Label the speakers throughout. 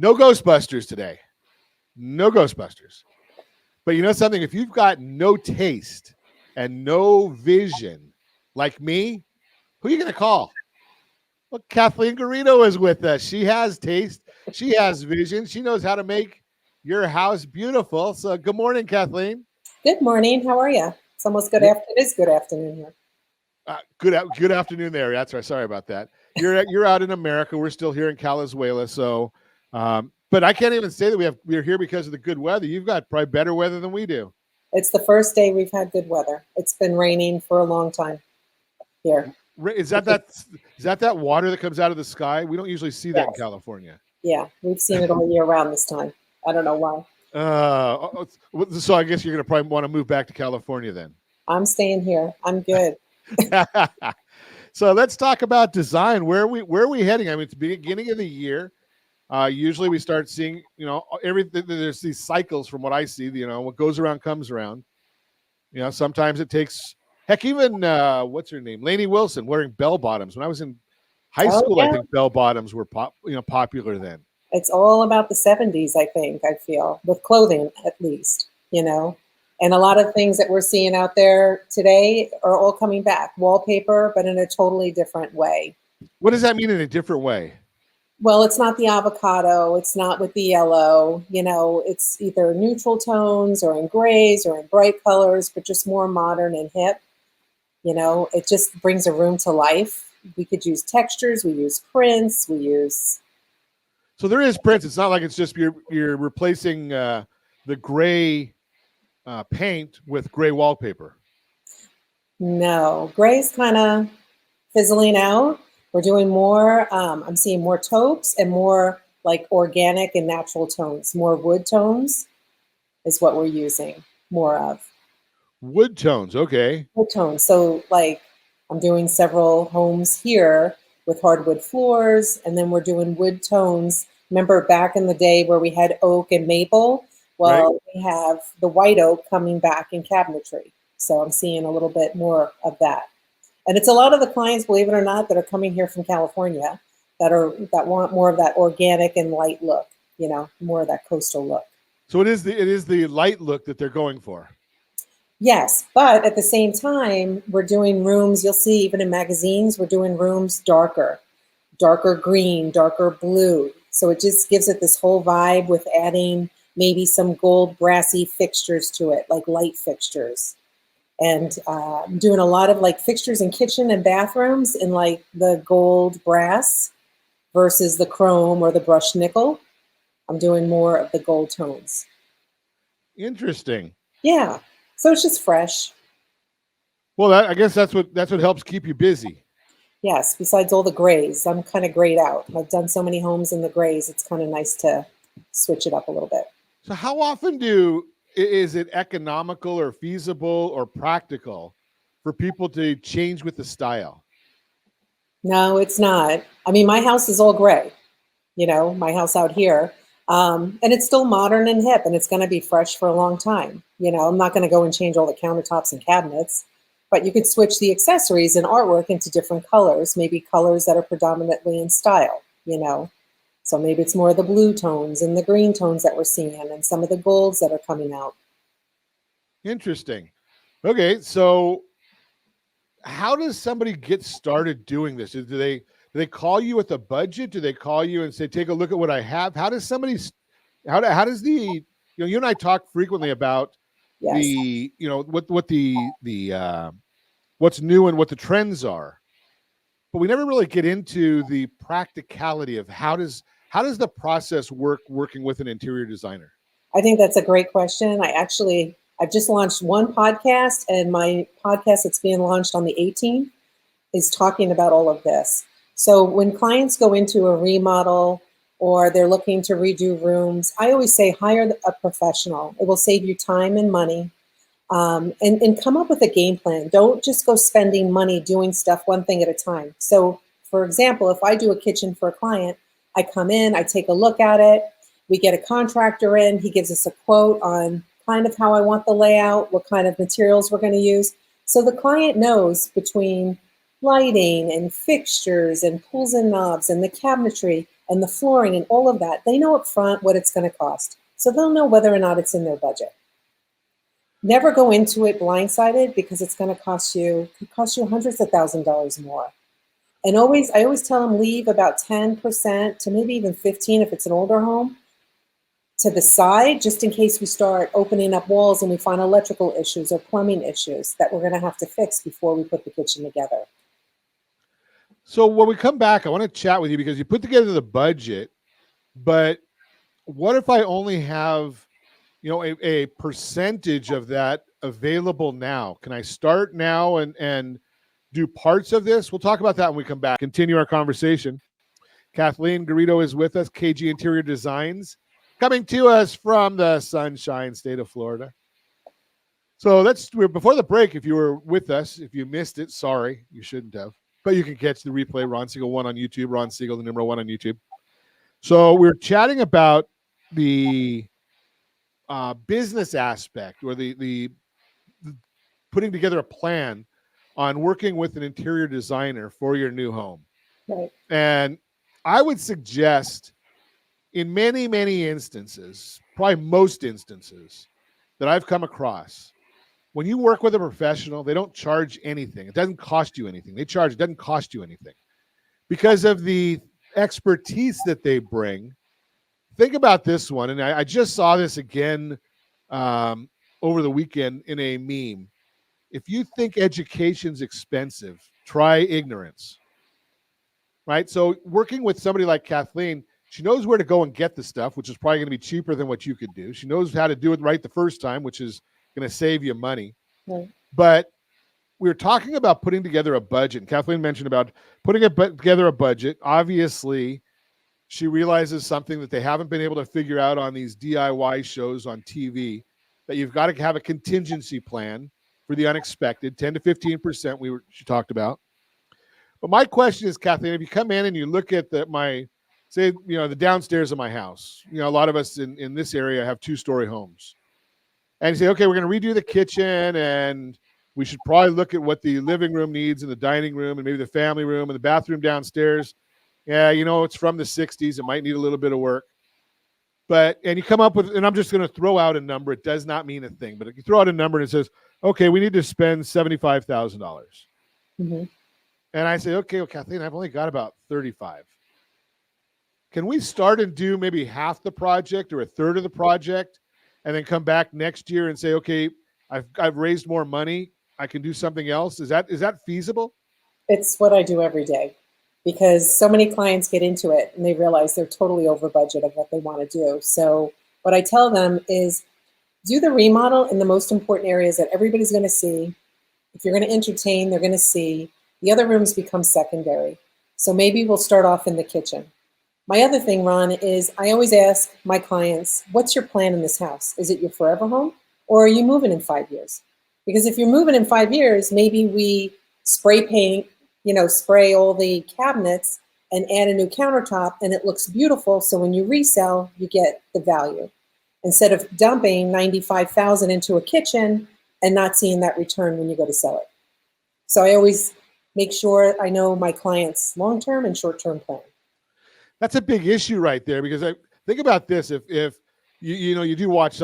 Speaker 1: No Ghostbusters today. No Ghostbusters. But you know something? If you've got no taste and no vision like me, who are you going to call? Well, Kathleen Garito is with us. She has taste. She has vision. She knows how to make your house beautiful. So good morning, Kathleen.
Speaker 2: Good morning. How are you? It's almost good afternoon. It is good afternoon here.
Speaker 1: Good afternoon there. That's right. Sorry about that. You're out in America. We're still here in Calizuela. So, but I can't even say that we're here because of the good weather. You've got probably better weather than we do.
Speaker 2: It's the first day we've had good weather. It's been raining for a long time here.
Speaker 1: Is that water that comes out of the sky? We don't usually see that in California.
Speaker 2: Yeah, we've seen it all year round this time. I don't know why.
Speaker 1: So I guess you're going to probably want to move back to California then.
Speaker 2: I'm staying here. I'm good.
Speaker 1: So let's talk about design. Where are we heading? I mean, it's the beginning of the year. Usually we start seeing, everything. There's these cycles from what I see. What goes around comes around. Sometimes it takes. Heck, even what's her name, Lainey Wilson, wearing bell bottoms. When I was in high school, yeah. I think bell bottoms were popular then.
Speaker 2: It's all about the 70s, I think. I feel with clothing, at least. And a lot of things that we're seeing out there today are all coming back. Wallpaper, but in a totally different way.
Speaker 1: What does that mean in a different way?
Speaker 2: Well, it's not the avocado. It's not with the yellow. It's either neutral tones or in grays or in bright colors, but just more modern and hip. It just brings a room to life. We could use textures. We use prints.
Speaker 1: So there is prints. It's not like it's just you're replacing the gray paint with gray wallpaper.
Speaker 2: No, gray's kind of fizzling out. We're doing more. I'm seeing more taupes and more like organic and natural tones. More wood tones is what we're using more of.
Speaker 1: Wood tones, okay.
Speaker 2: Wood tones. So like I'm doing several homes here with hardwood floors, and then we're doing wood tones. Remember back in the day where we had oak and maple? Well, right. We have the white oak coming back in cabinetry. So I'm seeing a little bit more of that. And it's a lot of the clients, believe it or not, that are coming here from California that want more of that organic and light look, more of that coastal look.
Speaker 1: So it is the light look that they're going for.
Speaker 2: Yes, but at the same time, we're doing rooms, you'll see even in magazines, we're doing rooms darker green, darker blue. So it just gives it this whole vibe with adding maybe some gold brassy fixtures to it, like light fixtures. And I'm doing a lot of like fixtures in kitchen and bathrooms in like the gold brass versus the chrome or the brushed nickel. I'm doing more of the gold tones.
Speaker 1: Interesting.
Speaker 2: Yeah. So it's just fresh.
Speaker 1: Well, I guess that's what helps keep you busy.
Speaker 2: Yes. Besides all the grays, I'm kind of grayed out. I've done so many homes in the grays. It's kind of nice to switch it up a little bit.
Speaker 1: So how often is it economical or feasible or practical for people to change with the style?
Speaker 2: No, it's not. I mean, my house is all gray, my house out here. And it's still modern and hip, and it's going to be fresh for a long time. I'm not going to go and change all the countertops and cabinets, but you could switch the accessories and artwork into different colors, maybe colors that are predominantly in style, So maybe it's more of the blue tones and the green tones that we're seeing and some of the golds that are coming out.
Speaker 1: Interesting. Okay, so how does somebody get started doing this? Do they call you with a budget? Do they call you and say, take a look at what I have? How does somebody, how does the, you and I talk frequently about
Speaker 2: yes.
Speaker 1: the, what the what's new and what the trends are, but we never really get into the practicality of how does the process work working with an interior designer?
Speaker 2: I think that's a great question. I've just launched one podcast, and my podcast that's being launched on the 18th is talking about all of this. So when clients go into a remodel or they're looking to redo rooms, I always say hire a professional. It will save you time and money, and come up with a game plan. Don't just go spending money doing stuff one thing at a time. So for example, if I do a kitchen for a client, I come in, I take a look at it, we get a contractor in, he gives us a quote on kind of how I want the layout, what kind of materials we're going to use. So the client knows between lighting and fixtures and pulls and knobs and the cabinetry, and the flooring and all of that, they know up front what it's going to cost. So they'll know whether or not it's in their budget. Never go into it blindsided, because it's going to cost you hundreds of thousands of dollars more. And I always tell them, leave about 10% to maybe even 15 if it's an older home to the side, just in case we start opening up walls and we find electrical issues or plumbing issues that we're going to have to fix before we put the kitchen together.
Speaker 1: So when we come back, I want to chat with you because you put together the budget, but what if I only have, a percentage of that available now? Can I start now and do parts of this? We'll talk about that when we come back. Continue our conversation. Kathleen Garito is with us, KG Interior Designs, coming to us from the Sunshine State of Florida. So before the break, if you were with us, if you missed it, sorry, you shouldn't have. But you can catch the replay, Ron Siegel 1 on YouTube, Ron Siegel, the number 1 on YouTube. So we're chatting about the business aspect, or the putting together a plan on working with an interior designer for your new home.
Speaker 2: Right.
Speaker 1: And I would suggest in many, many instances, probably most instances that I've come across, when you work with a professional, they don't charge anything. It doesn't cost you anything. It doesn't cost you anything because of the expertise that they bring. Think about this one. And I just saw this again over the weekend in a meme. If you think education's expensive, try ignorance, right? So working with somebody like Kathleen, she knows where to go and get the stuff, which is probably going to be cheaper than what you could do. She knows how to do it right the first time, which is going to save you money.
Speaker 2: Right.
Speaker 1: But we were talking about putting together a budget. Kathleen mentioned about putting together a budget. Obviously, she realizes something that they haven't been able to figure out on these DIY shows on TV, that you've got to have a contingency plan for the unexpected, 10 to 15% she talked about. But my question is, Kathleen, if you come in and you look at the downstairs of my house, a lot of us in this area have 2-story homes. And you say, okay, we're going to redo the kitchen, and we should probably look at what the living room needs and the dining room and maybe the family room and the bathroom downstairs. Yeah, it's from the 60s. It might need a little bit of work. And you come up with, and I'm just going to throw out a number. It does not mean a thing, but if you throw out a number and it says, okay, we need to spend $75,000.
Speaker 2: Mm-hmm.
Speaker 1: And I say, okay, well, Kathleen, I've only got about 35. Can we start and do maybe half the project or a third of the project and then come back next year and say, okay, I've raised more money. I can do something else. Is that feasible?
Speaker 2: It's what I do every day, because so many clients get into it and they realize they're totally over budget of what they want to do. So what I tell them is do the remodel in the most important areas that everybody's going to see. If you're going to entertain, they're going to see. The other rooms become secondary. So maybe we'll start off in the kitchen. My other thing, Ron, is I always ask my clients, what's your plan in this house? Is it your forever home, or are you moving in 5 years? Because if you're moving in 5 years, maybe we spray paint, spray all the cabinets and add a new countertop, and it looks beautiful. So when you resell, you get the value instead of dumping $95,000 into a kitchen and not seeing that return when you go to sell it. So I always make sure I know my clients' long-term and short-term plan.
Speaker 1: That's a big issue right there, because I think about this. If you do watch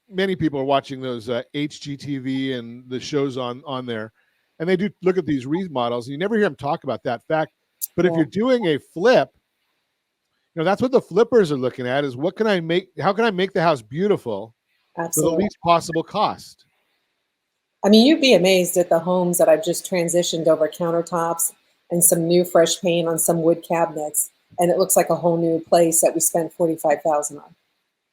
Speaker 1: many people are watching those HGTV and the shows on there, and they do look at these remodels, and you never hear them talk about that fact. But if you're doing a flip, that's what the flippers are looking at, is how can I make the house beautiful
Speaker 2: Absolutely.
Speaker 1: for the least possible cost?
Speaker 2: I mean, you'd be amazed at the homes that I've just transitioned over countertops and some new fresh paint on some wood cabinets. And it looks like a whole new place that we spent $45,000 on.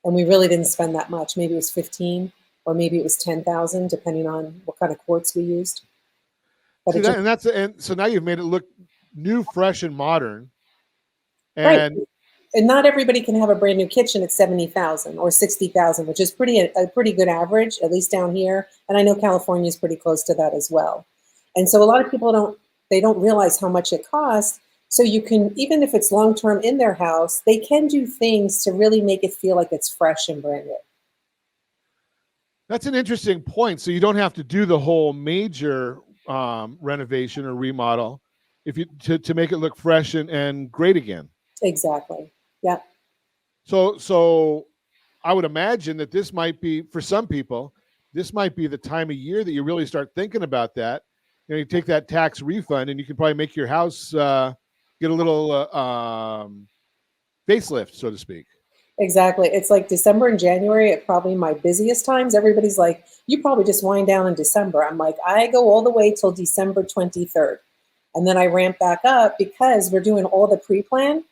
Speaker 2: And we really didn't spend that much. Maybe it was 15, or maybe it was 10,000, depending on what kind of quartz we used. But
Speaker 1: so now you've made it look new, fresh, and modern.
Speaker 2: And right. And not everybody can have a brand new kitchen at $70,000 or $60,000, which is a pretty good average, at least down here. And I know California is pretty close to that as well. And so a lot of people don't realize how much it costs. So you can, even if it's long-term in their house, they can do things to really make it feel like it's fresh and brand new.
Speaker 1: That's an interesting point. So you don't have to do the whole major renovation or remodel to make it look fresh and great again.
Speaker 2: Exactly. Yeah.
Speaker 1: So I would imagine that this might be, for some people, this might be the time of year that you really start thinking about that. You take that tax refund and you can probably make your house get a little facelift, so to speak.
Speaker 2: Exactly. It's like December and January are probably my busiest times. Everybody's like, you probably just wind down in December. I'm like, I go all the way till December 23rd. And then I ramp back up because we're doing all the pre-plan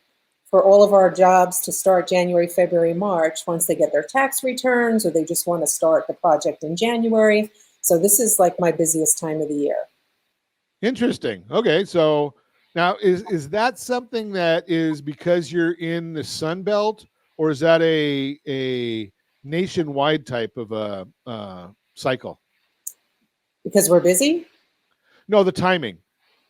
Speaker 2: for all of our jobs to start January, February, March, once they get their tax returns or they just want to start the project in January. So this is like my busiest time of the year.
Speaker 1: Interesting. Okay. So now is that something that is because you're in the Sun Belt, or is that a nationwide type of a cycle?
Speaker 2: Because we're busy?
Speaker 1: No, the timing.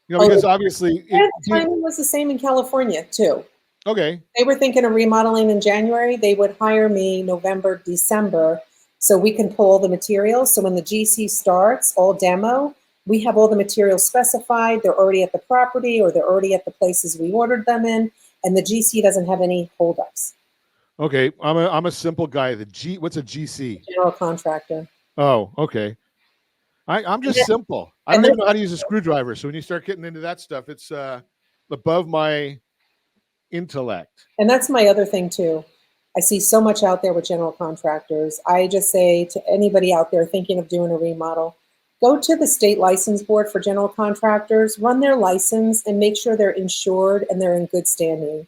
Speaker 1: Because obviously
Speaker 2: the timing was the same in California too.
Speaker 1: Okay.
Speaker 2: They were thinking of remodeling in January. They would hire me November, December, so we can pull all the materials. So when the GC starts, all demo, we have all the materials specified. They're already at the property or they're already at the places we ordered them in, and the GC doesn't have any holdups.
Speaker 1: Okay, I'm a simple guy. What's a GC?
Speaker 2: General contractor.
Speaker 1: Oh, okay. I'm just simple. I don't even know how to use a screwdriver. So when you start getting into that stuff, it's above my intellect.
Speaker 2: And that's my other thing too. I see so much out there with general contractors. I just say to anybody out there thinking of doing a remodel, go to the state license board for general contractors, run their license, and make sure they're insured and they're in good standing.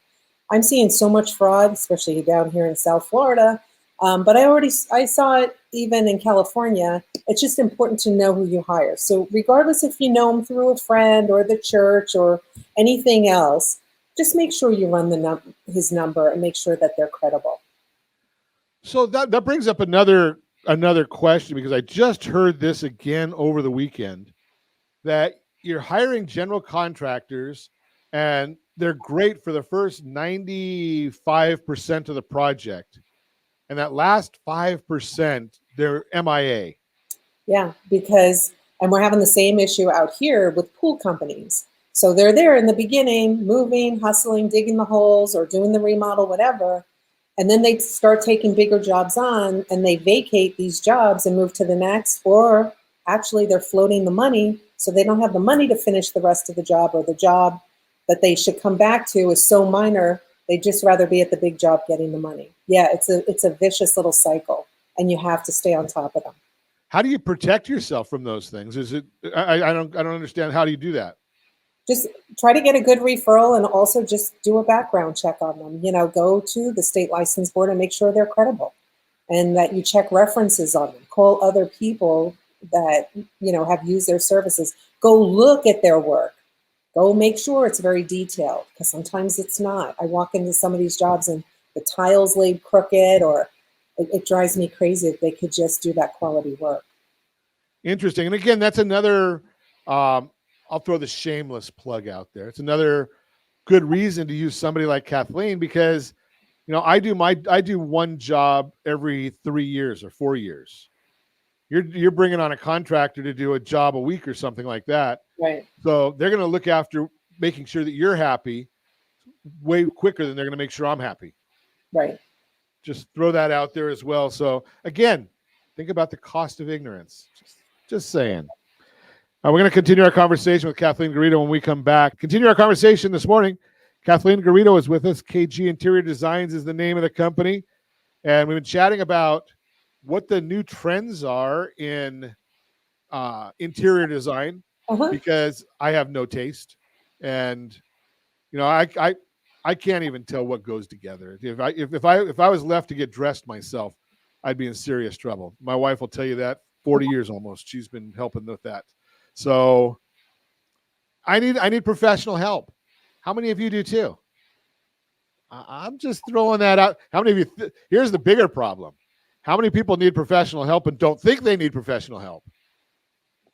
Speaker 2: I'm seeing so much fraud, especially down here in South Florida. But I saw it even in California. It's just important to know who you hire. So regardless if you know them through a friend or the church or anything else, just make sure you run his number and make sure that they're credible.
Speaker 1: So that brings up another question, because I just heard this again over the weekend, that you're hiring general contractors and they're great for the first 95% of the project. And that last 5%, they're MIA.
Speaker 2: Yeah, and we're having the same issue out here with pool companies. So they're there in the beginning, moving, hustling, digging the holes or doing the remodel, whatever. And then they start taking bigger jobs on and they vacate these jobs and move to the next, or actually they're floating the money. So they don't have the money to finish the rest of the job, or the job that they should come back to is so minor. They'd just rather be at the big job getting the money. Yeah, it's a vicious little cycle, and you have to stay on top of them.
Speaker 1: How do you protect yourself from those things? I don't understand. How do you do that?
Speaker 2: Just try to get a good referral, and also just do a background check on them. Go to the state license board and make sure they're credible, and that you check references on them. Call other people that have used their services. Go look at their work. Go make sure it's very detailed, because sometimes it's not. I walk into some of these jobs and the tiles laid crooked, or it drives me crazy if they could just do that quality work.
Speaker 1: Interesting. And again, that's another, I'll throw the shameless plug out there. It's another good reason to use somebody like Kathleen, because, I do one job every 3 years or 4 years. You're bringing on a contractor to do a job a week or something like that.
Speaker 2: Right.
Speaker 1: So they're going to look after making sure that you're happy way quicker than they're going to make sure I'm happy.
Speaker 2: Right.
Speaker 1: Just throw that out there as well. So again, think about the cost of ignorance. Just saying. We're going to continue our conversation with Kathleen Garito when we come back. Continue our conversation this morning. Kathleen Garito is with us. KG Interior Designs is the name of the company. And we've been chatting about what the new trends are in interior design, because I have no taste. And, I can't even tell what goes together. If I was left to get dressed myself, I'd be in serious trouble. My wife will tell you that. 40 years almost, she's been helping with that. So I need professional help. How many of you do too? I'm just throwing that out. How many of you? Here's the bigger problem. How many people need professional help and don't think they need professional help?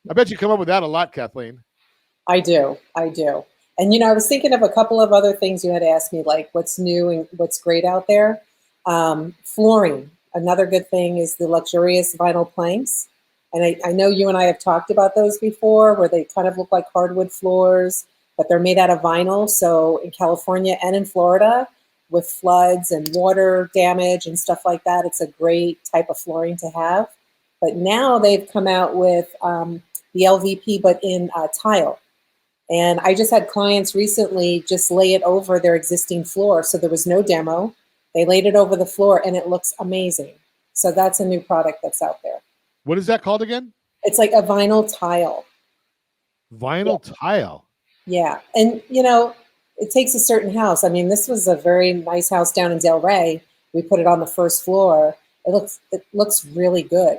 Speaker 1: I bet you come up with that a lot, Kathleen.
Speaker 2: I do. And, I was thinking of a couple of other things you had asked me, like what's new and what's great out there. Flooring. Another good thing is the luxurious vinyl planks. And I know you and I have talked about those before, where they kind of look like hardwood floors, but they're made out of vinyl. So in California and in Florida, with floods and water damage and stuff like that. It's a great type of flooring to have. But now they've come out with the LVP, but in tile. And I just had clients recently just lay it over their existing floor. So there was no demo. They laid it over the floor and it looks amazing. So that's a new product that's out there.
Speaker 1: What is that called again?
Speaker 2: It's like a vinyl tile.
Speaker 1: Vinyl tile.
Speaker 2: Yeah. And, it takes a certain house. I mean, this was a very nice house down in Del Rey. We put it on the first floor. It looks really good.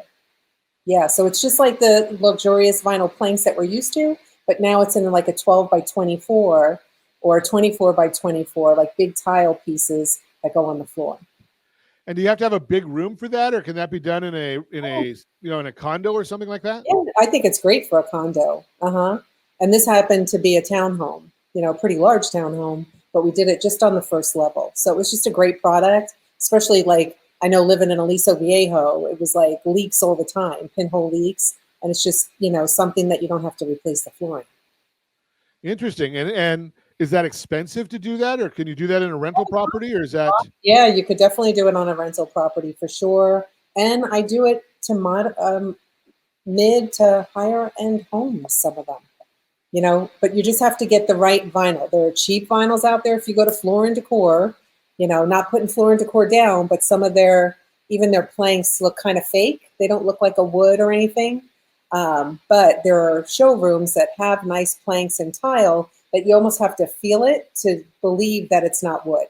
Speaker 2: Yeah. So it's just like the luxurious vinyl planks that we're used to, but now it's in like a 12 by 24 or 24 by 24, like big tile pieces that go on the floor.
Speaker 1: And do you have to have a big room for that, or can that be done in a condo or something like that?
Speaker 2: Yeah, I think it's great for a condo. And this happened to be a townhome, a pretty large townhome, but we did it just on the first level. So it was just a great product, especially like I know living in Aliso Viejo, it was like leaks all the time, pinhole leaks. And it's just, something that you don't have to replace the flooring.
Speaker 1: Interesting. And is that expensive to do that, or can you do that in a rental property, or is that?
Speaker 2: Yeah, you could definitely do it on a rental property for sure. And I do it to mid to higher end homes, some of them, but you just have to get the right vinyl. There are cheap vinyls out there. If you go to Floor and Decor, not putting Floor and Decor down, but some of even their planks look kind of fake. They don't look like a wood or anything. But there are showrooms that have nice planks and tile that you almost have to feel it to believe that it's not wood.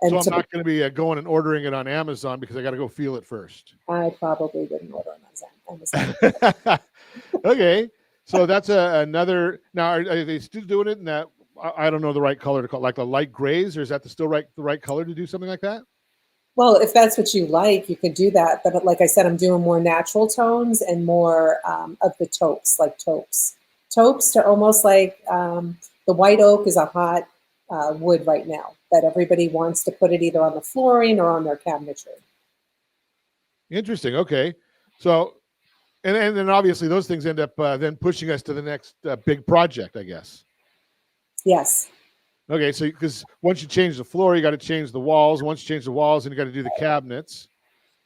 Speaker 2: And
Speaker 1: so I'm not going to be going and ordering it on Amazon because I got to go feel it first.
Speaker 2: I probably wouldn't order on Amazon.
Speaker 1: Okay. So that's another. Now, are they still doing it in that? I don't know the right color to call, like the light grays, or is that the right color to do something like that?
Speaker 2: Well, if that's what you like, you could do that. But like I said, I'm doing more natural tones and more of the taupes, like taupes. Taupes to almost like the white oak is a hot wood right now that everybody wants to put it either on the flooring or on their cabinetry.
Speaker 1: Interesting. Okay. So, and then obviously those things end up then pushing us to the next big project, I guess.
Speaker 2: Yes.
Speaker 1: Okay, so because once you change the floor, you got to change the walls. Once you change the walls, then you got to do the cabinets.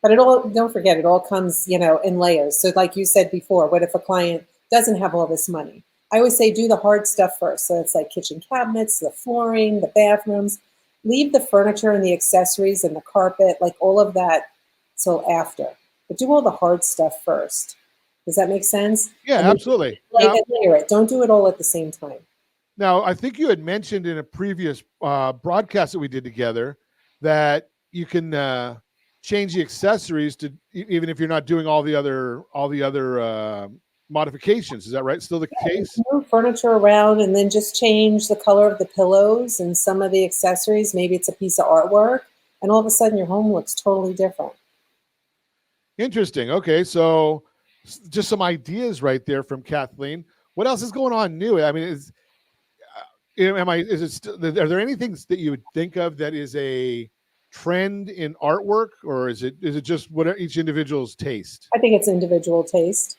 Speaker 2: But don't forget, it all comes, in layers. So like you said before, what if a client doesn't have all this money? I always say do the hard stuff first. So it's like kitchen cabinets, the flooring, the bathrooms. Leave the furniture and the accessories and the carpet, like all of that till after. But do all the hard stuff first. Does that make sense?
Speaker 1: Yeah, absolutely.
Speaker 2: Layer it. Don't do it all at the same time.
Speaker 1: Now, I think you had mentioned in a previous broadcast that we did together that you can change the accessories to even if you're not doing all the other modifications. Is that right? Still the case?
Speaker 2: Move furniture around and then just change the color of the pillows and some of the accessories. Maybe it's a piece of artwork, and all of a sudden your home looks totally different.
Speaker 1: Interesting. Okay, so just some ideas right there from Kathleen. What else is going on new? I mean, are there any things that you would think of that is a trend in artwork, or is it just what each individual's taste?
Speaker 2: I think it's individual taste.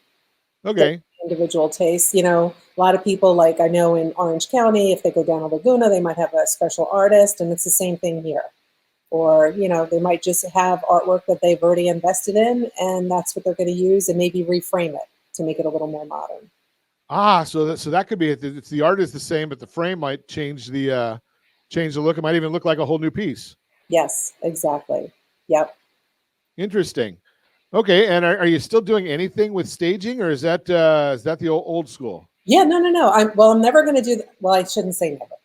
Speaker 1: Okay.
Speaker 2: Individual taste. A lot of people, like I know in Orange County, if they go down to Laguna, they might have a special artist, and it's the same thing here. Or, they might just have artwork that they've already invested in, and that's what they're going to use and maybe reframe it to make it a little more modern.
Speaker 1: So that could be it. It's the art is the same, but the frame might change the look. It might even look like a whole new piece.
Speaker 2: Yes, exactly. Yep.
Speaker 1: Interesting. Okay, and are you still doing anything with staging, or is that the old school?
Speaker 2: Yeah, no. I'm never going to do. Well, I shouldn't say never.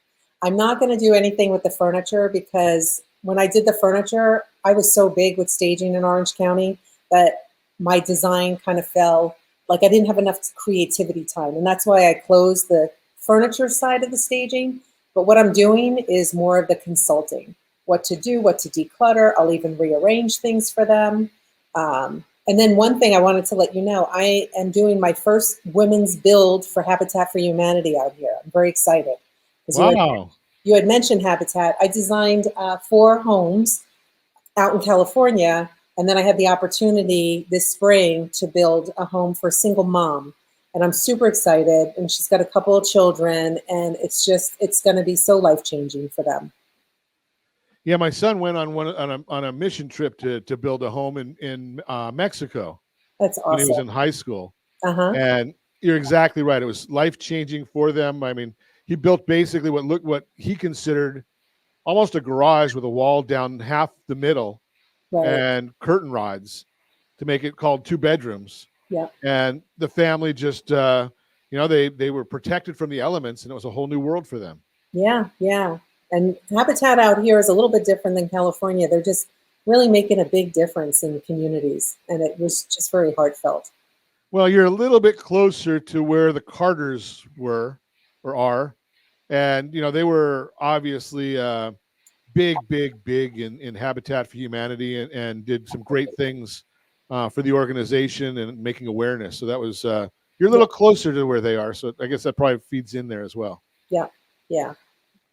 Speaker 2: I'm not going to do anything with the furniture because when I did the furniture, I was so big with staging in Orange County that my design kind of fell. Like I didn't have enough creativity time. And that's why I closed the furniture side of the staging. But what I'm doing is more of the consulting, what to do, what to declutter. I'll even rearrange things for them. And then one thing I wanted to let you know, I am doing my first women's build for Habitat for Humanity out here. I'm very excited.
Speaker 1: Wow.
Speaker 2: You had mentioned Habitat. I designed 4 homes out in California. And then I had the opportunity this spring to build a home for a single mom. And I'm super excited. And she's got a couple of children. And it's going to be so life-changing for them.
Speaker 1: Yeah, my son went on a mission trip to build a home in Mexico
Speaker 2: That's
Speaker 1: when he was
Speaker 2: awesome.
Speaker 1: in high school.
Speaker 2: Uh-huh.
Speaker 1: And you're exactly right. It was life-changing for them. I mean, he built basically what he considered almost a garage with a wall down half the middle
Speaker 2: Right.
Speaker 1: and curtain rods to make it called 2 bedrooms.
Speaker 2: Yeah.
Speaker 1: And the family just they were protected from the elements, and it was a whole new world for them.
Speaker 2: Yeah, yeah. And habitat out here is a little bit different than California. They're just really making a big difference in the communities, and it was just very heartfelt.
Speaker 1: Well, you're a little bit closer to where the Carters were or are. And, they were obviously big in Habitat for Humanity and did some great things for the organization and making awareness. So that was, you're a little closer to where they are. So I guess that probably feeds in there as well.
Speaker 2: Yeah, yeah.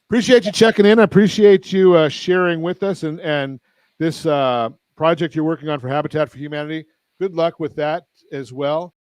Speaker 1: Appreciate you checking in. I appreciate you sharing with us and this project you're working on for Habitat for Humanity. Good luck with that as well.